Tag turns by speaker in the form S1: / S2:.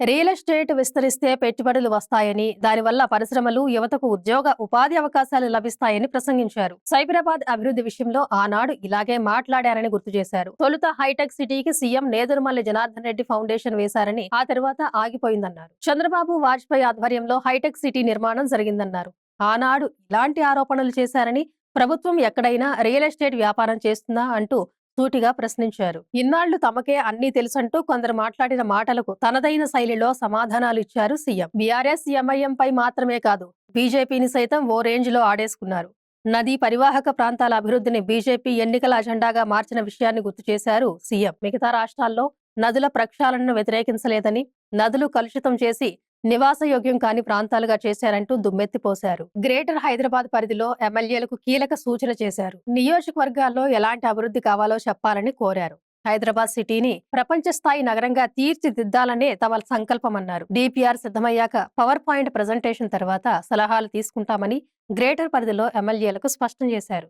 S1: Real estate విస్తరిస్తే పెట్టుబడులు వస్తాయని, దానివల్ల పరిశ్రమలు, యువతకు ఉపాధి అవకాశాలు లభిస్తాయని ప్రసంగించారు. సైబరాబాద్ అభివృద్ధి విషయంలో ఆనాడు ఇలాగే మాట్లాడారని గుర్తు చేశారు. తొలుత హైటెక్ సిటీకి సీఎం నేదురుమల్లి జనార్దన్ రెడ్డి ఫౌండేషన్ వేశారని, ఆ తర్వాత ఆగిపోయిందన్నారు. చంద్రబాబు వాజ్పేయి ఆధ్వర్యంలో హైటెక్ సిటీ నిర్మాణం జరిగిందన్నారు. ఆనాడు ఇలాంటి ఆరోపణలు చేశారని, ప్రభుత్వం ఎక్కడైనా రియల్ ఎస్టేట్ వ్యాపారం చేస్తుందా అంటూ సూటిగా ప్రశ్నించారు. ఇన్నాళ్లు తమకే అన్నీ తెలుసంటూ కొందరు మాట్లాడిన మాటలకు తనదైన శైలిలో సమాధానాలు ఇచ్చారు సీఎం. బీఆర్ఎస్, ఎంఐఎం పై మాత్రమే కాదు, బీజేపీని సైతం ఓ రేంజ్ లో ఆడేసుకున్నారు. నదీ పరివాహక ప్రాంతాల అభివృద్ధిని బీజేపీ ఎన్నికల అజెండాగా మార్చిన విషయాన్ని గుర్తు చేశారు సీఎం. మిగతా రాష్ట్రాల్లో నదుల ప్రక్షాళనను వ్యతిరేకించలేదని, నదులు కలుషితం చేసి నివాసయోగ్యం కాని ప్రాంతాలుగా చేశారంటూ దుమ్మెత్తిపోశారు. గ్రేటర్ హైదరాబాద్ పరిధిలో ఎమ్మెల్యేలకు కీలక సూచన చేశారు. నియోజకవర్గాల్లో ఎలాంటి అభివృద్ధి కావాలో చెప్పాలని కోరారు. హైదరాబాద్ సిటీని ప్రపంచ స్థాయి నగరంగా తీర్చిదిద్దాలనే తమ సంకల్పమన్నారు. డిపిఆర్ సిద్ధమయ్యాక పవర్ పాయింట్ ప్రజెంటేషన్ తర్వాత సలహాలు తీసుకుంటామని గ్రేటర్ పరిధిలో ఎమ్మెల్యేలకు స్పష్టం చేశారు.